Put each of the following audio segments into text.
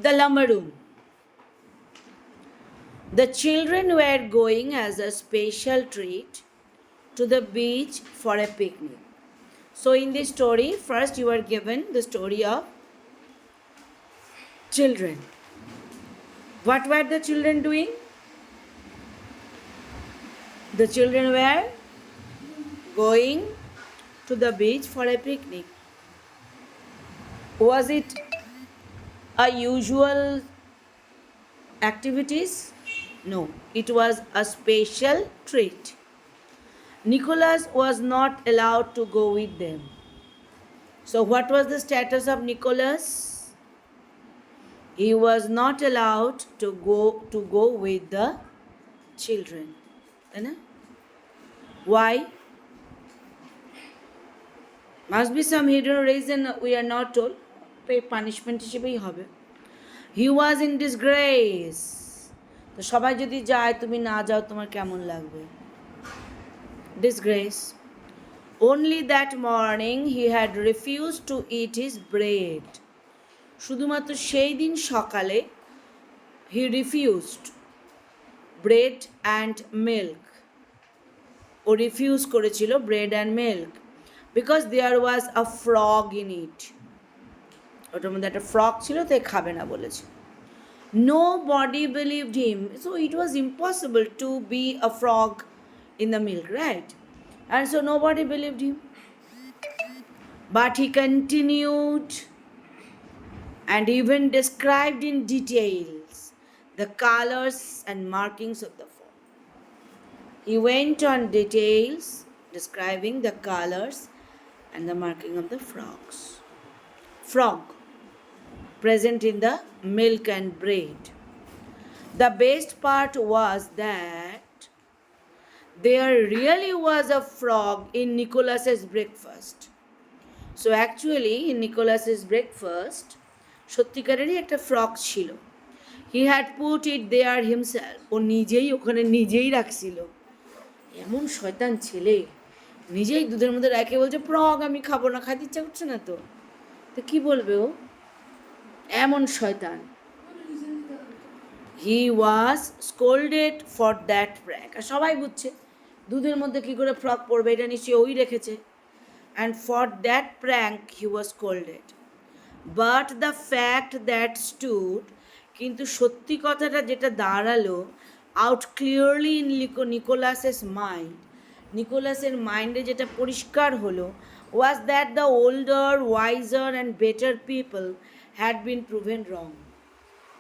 The lumber room. The children were going as a special treat to the beach for a picnic. So, in this story, first you are given the story of children. What were the children doing? The children were going to the beach for a picnic. Was it a usual activities? No, it was a special treat. Nicholas was not allowed to go with them. So, what was the status of Nicholas? He was not allowed to go with the children. Why? Must be some hidden reason we are not told. Pay punishment হিসেবেই হবে. He was in disgrace. তো সবাই যদি যায় তুমি না যাও তোমার কেমন লাগবে? Disgrace. Only that morning he had refused to eat his bread. শুধুমাত্র সেই দিন সকালে he refused bread and milk. ও রিফিউজ করেছিল bread and milk because there was a frog in it. ওটার মধ্যে একটা ফ্রগ ছিল তাই খাবে না বলেছে. Nobody believed him. So it was impossible to be a frog in the milk, right? And so nobody believed him. But he continued and even described in details the colors and markings of the frog. He went on details describing the colors and the marking of the frog present in the milk and bread. The best part was that there really was a frog in Nicholas's breakfast. So actually in Nicholas's breakfast সত্যিকারেরই একটা frog ছিল. He had put it there himself. ও নিজেই ওখানে নিজেই রাখছিল. এমন শয়তান ছেলে, নিজেই দুধের মধ্যে রেখে বলছে ফ্রগ আমি খাবো না, খাইতে ইচ্ছা করছে না তো কি বলবে ও? এমন শয়তান. He was scolded for that prank. আর সবাই বুঝছে দুধের মধ্যে কি করে ফ্রগ পড়বে, এটা নিশ্চয়ই ওই রেখেছে. And for that prank he was scolded. But the fact that stood, কিন্তু সত্যি কথাটা যেটা দাঁড়ালো out clearly in Nicholas's mind, নিকোলাসের মাইন্ডে যেটা পরিষ্কার হলো was that the older, wiser and better people had been proven wrong.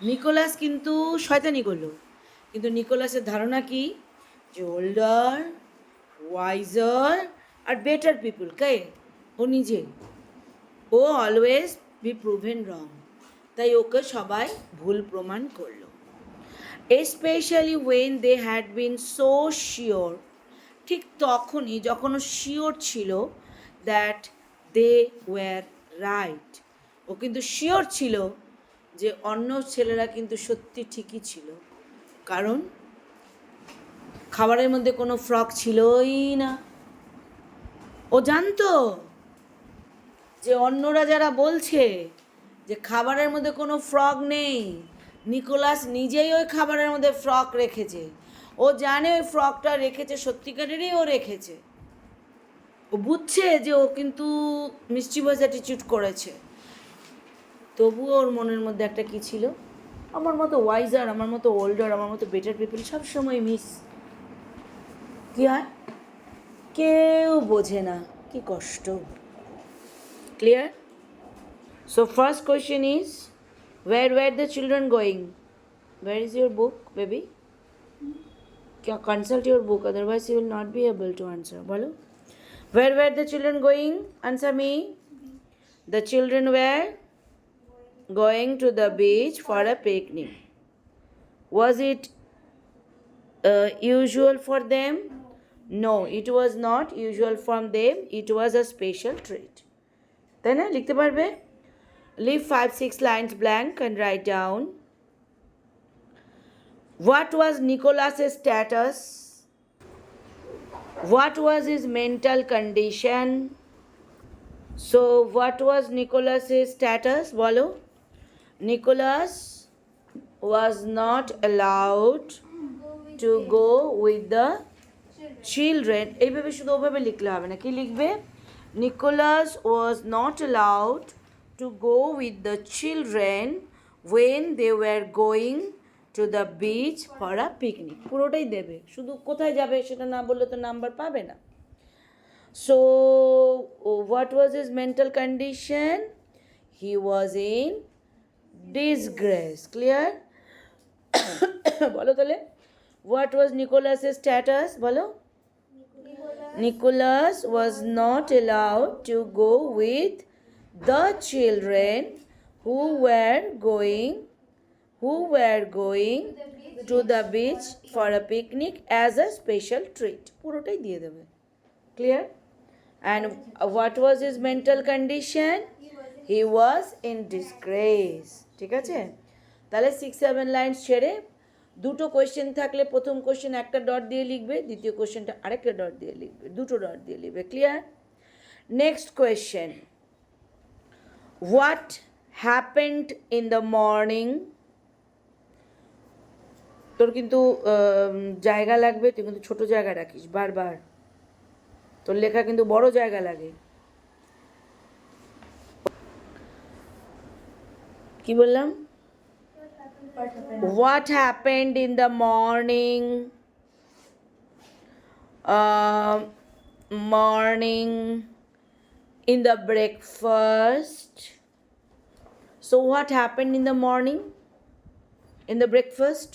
Nicholas কিন্তু শয়তানি করলো, কিন্তু নিকোলাসের ধারণা কি যে ওল্ডার, ওয়াইজার আর বেটার পিপল কে ও নিজে, ও অলওয়েজ বি প্রুভেন রং, তাই ওকে সবাই ভুল প্রমাণ করলো. Especially when they had been so sure, ঠিক তখনই যখন ও শিওর ছিল দ্যাট দে ওয়ার রাইট, ও কিন্তু শিওর ছিল যে অন্য ছেলেরা কিন্তু সত্যি ঠিকই ছিল, কারণ খাবারের মধ্যে কোনো ফ্রগ ছিলই না. ও জানতো যে অন্যরা যারা বলছে যে খাবারের মধ্যে কোনো ফ্রগ নেই, নিকোলাস নিজেই ওই খাবারের মধ্যে ফ্রগ রেখেছে. ও জানে ওই ফ্রগটা রেখেছে, সত্যিকারেরই ও রেখেছে. ও বুঝছে যে ও কিন্তু মিসচিভাস অ্যাটিটিউড করেছে, তবুও ওর মনের মধ্যে একটা কী ছিল, আমার মতো ওয়াইজার, আমার মতো ওল্ডার, আমার মতো বেটার পিপল সবসময় মিস কী হয় কেউ বোঝে না, কি কষ্ট. Clear? So first question is where were the children going? Where is your book, baby? Consult your book, otherwise you will not be able to answer. Bolo, where were the children going? Answer me. The children were going to the beach for a picnic. Was it usual for them? No, it was not usual for them. It was a special treat. তাই না? লিখতে পারবে? Leave 5-6 lines blank and write down. What was Nicholas's status? What was his mental condition? So, what was Nicholas's status? Bolo. Nicholas was not allowed to go with the children. এইভাবে শুধু ওভাবে লিখলে হবে না, কি লিখবে? Nicholas was not allowed to go with the children when they were going to the beach for a picnic. পুরোটাই দেবে, শুধু কোথায় যাবে সেটা না বললে তো নাম্বার পাবে না। So what was his mental condition? He was in disgrace. Clear? বলো তাহলে, what was Nicholas's status? বলো। Nicholas was not allowed to go with the children who were going to the beach for a picnic as a special treat. পুরোটাই দিয়ে দেবে। Clear? And what was his mental condition? He was in disgrace. ঠিক আছে? তাহলে 6-7 line ছেড়ে দুটো question থাকলে প্রথম কোয়েশ্চেন একটা ডট দিয়ে লিখবে, দ্বিতীয় কোয়েশ্চেনটা আরেকটা ডট দিয়ে লিখবে, দুটো ডট দিয়ে লিখবে। Clear? Next question, what happened in the morning? তোর কিন্তু জায়গা লাগবে, তুই কিন্তু ছোট জায়গা রাখিস বারবার, তোর লেখা কিন্তু বড় জায়গা লাগে। কি বললাম? What happened in the morning? Morning in the breakfast. So what happened in the morning? In the breakfast?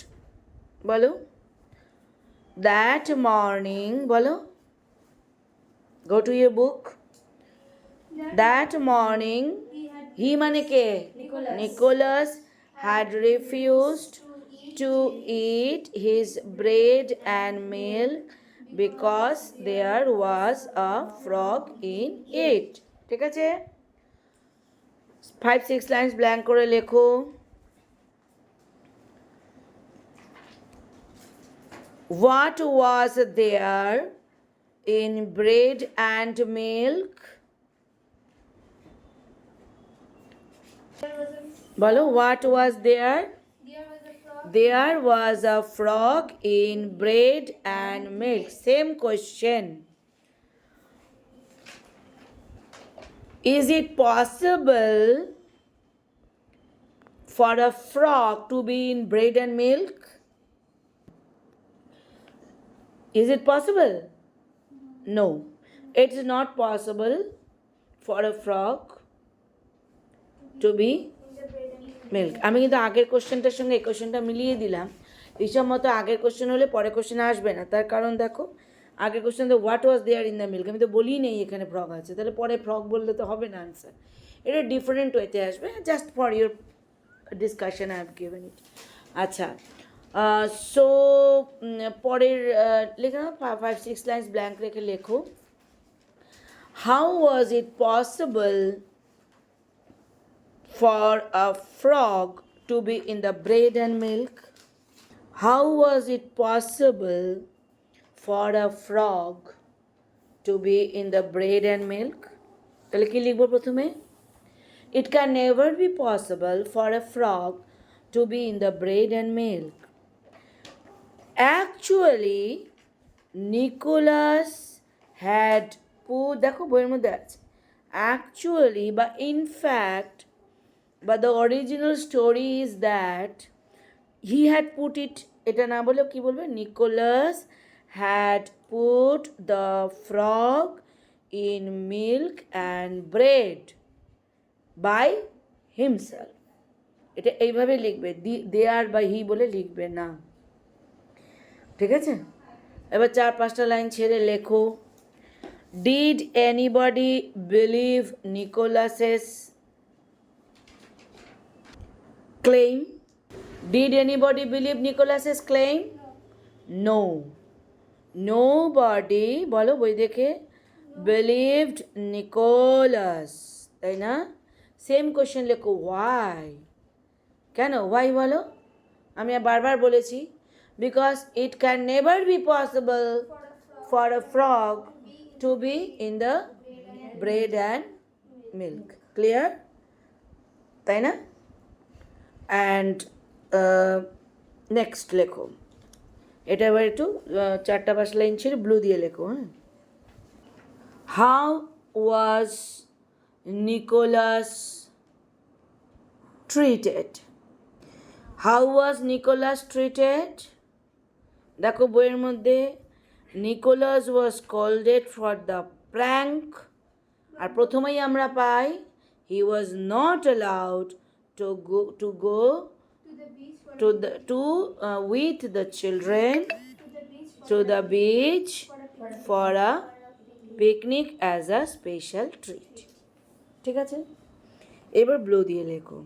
বলো। That morning, বলো। Go to your book. That morning, he মানে কে? Nicholas had refused to eat his bread and milk because there was a frog in it. ঠিক আছে? 5-6 lines blank করে লেখো। What was there in bread and milk? বলো, what was there? There was a frog in bread and milk. Same question. Is it possible for a frog to be in bread and milk? Is it possible? No. It is not possible for a frog to be milk. আমি কিন্তু আগের কোশ্চেনটার সঙ্গে এই কোশ্চেনটা মিলিয়ে দিলাম, হিসাব মতো আগের কোশ্চেন হলে পরে কোশ্চেন আসবে না। তার কারণ দেখো, আগের কোশ্চেন তো what was there in the milk, আমি তো বলি নেই এখানে ফ্রগ আছে, তাহলে পরে ফ্রগ বললে তো হবে না আনসার। এটা ডিফারেন্ট ওয়েতে আসবে, just for your discussion I have given ইট। আচ্ছা, সো পরের লেখা 5-6 লাইন্স ব্ল্যাঙ্ক রেখে লেখো। How was it possible for a frog to be in the bread and milk? How was it possible for a frog to be in the bread and milk? তাহলে কি লিখবো প্রথমে? It can never be possible for a frog to be in the bread and milk. Actually, Nicholas had put, দেখো বইয়ের মধ্যে আছে, actually বা in fact, but the original story is that he had put it, এটা না বলে কি বলবে? Nicholas had put the frog in milk and bread by himself. এটা এইভাবে লিখবে, দেয়ার বা হি বলে লিখবে না। ঠিক আছে? এবার 4-5টা লাইন ছেড়ে লেখো। Did anybody believe Nicholas's claim? Did anybody believe Nicholas's claim? No. Nobody, বলো বই দেখে, believed Nicholas, তাই না? সেম কোশ্চেন লেখো, why? কেন why বলো? আমি বারবার বলেছি, because it can never be possible for a frog to be in the bread and milk. Clear? তাই না? অ্যান্ড নেক্সট লেখো, এটা এবার একটু 4-5 লাইন ছেড়ে ব্লু দিয়ে লেখো। হ্যাঁ, how was Nicholas treated? How was Nicholas treated? দেখো বইয়ের মধ্যে Nicholas was scolded for the prank, আর প্রথমেই আমরা পাই he was not allowed to go with the children to the beach for a picnic as a special treat. ঠিক আছে, এবার ব্লু দিয়ে লেখো।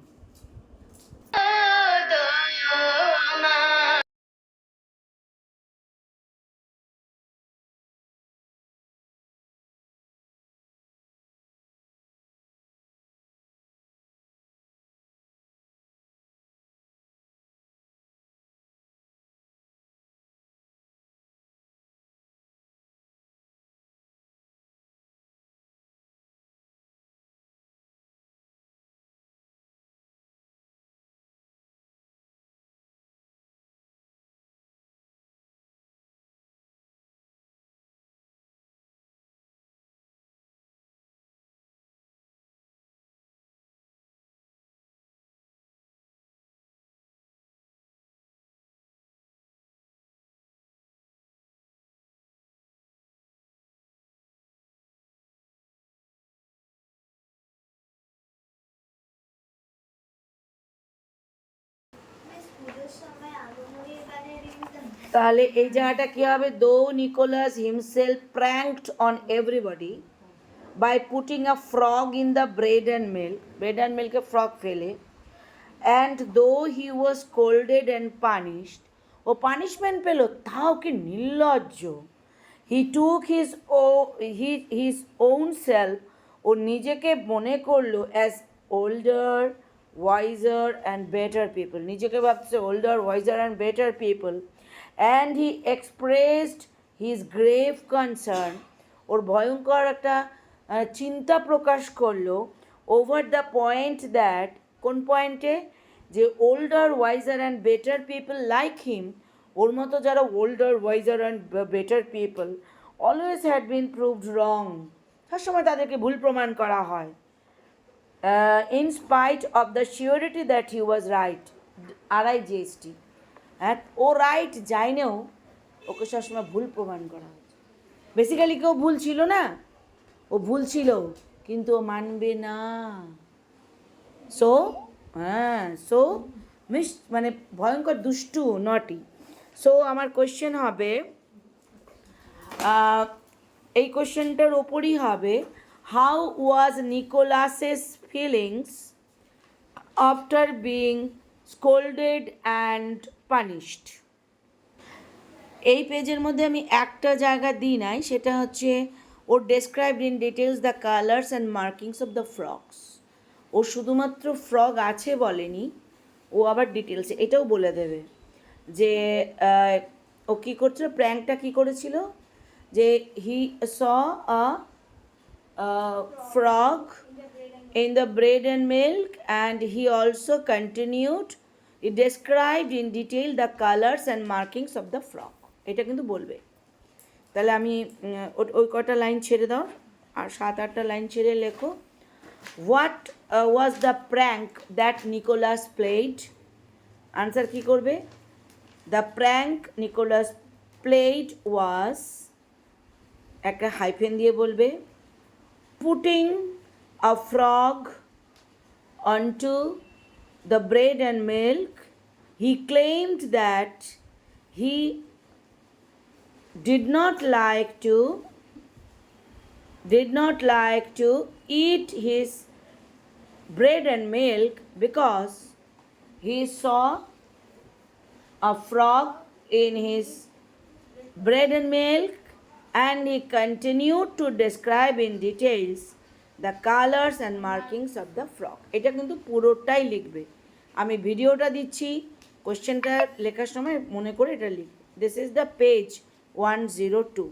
তাহলে এই জায়গাটা কি হবে? Though Nicholas himself pranked on everybody by putting a frog in the bread and মিল্কে ফ্রগ ফেলে, and though he was scolded and punished, ও পানিশমেন্ট পেল, তাও কি নির্লজ্জ। He took his own self, ও নিজেকে মনে করলো as older wiser and better people, নিজেকে ভাবছে older wiser and better people, and he expressed his grave concern, ওর ভয়ঙ্কর একটা চিন্তা প্রকাশ করলো, ওভার দ্য পয়েন্ট দ্যাট, কোন পয়েন্টে? যে older wiser and better people like him, ওর মতো যারা older wiser and better people always had been proved wrong, সবসময় তাদেরকে ভুল প্রমাণ করা হয়। In spite of the surety that he was right, RIGST, হ্যাঁ, ও রাইট জানেও ওকে সবসময় ভুল প্রমাণ করা হয়েছে। বেসিক্যালি কেউ ভুল ছিল না, ও ভুল ছিল কিন্তু ও মানবে না। সো মানে ভয়ঙ্কর দুষ্টু, নটি। সো আমার কোয়েশ্চেন হবে, এই কোয়েশ্চেনটার ওপরই হবে, how was Nicholas's feelings after being scolded and punished? এই পেজের মধ্যে আমি একটা জায়গা দিই নাই, সেটা হচ্ছে ও described in details the colours and markings of the frogs. ও শুধুমাত্র ফ্রগ আছে বলেনি, ও আবার ডিটেলসে এটাও বলে দেবে যে ও কী করছিল, প্র্যাঙ্কটা কী করেছিল, যে হি স আ frog in the bread and milk, and he also continued, he described in detail the colors and markings of the frog. এটা কিন্তু বলবে। তাহলে আমি ওই কটা লাইন ছেড়ে দাও, আর 7-8টা লাইন ছেড়ে লেখো, what was the prank that Nicholas played? Answer কী করবে? The prank Nicholas played was, একটা হাইফেন দিয়ে বলবে, putting a frog onto the bread and milk. He claimed that he did not like to eat his bread and milk because he saw a frog in his bread and milk, and he continued to describe in details the colors and markings of the frog. এটা কিন্তু পুরোটাই লিখবে, আমি ভিডিওটা দিচ্ছি, কোশ্চেনটা লেখার সময় মনে করে এটা লিখবে। This is the page 102.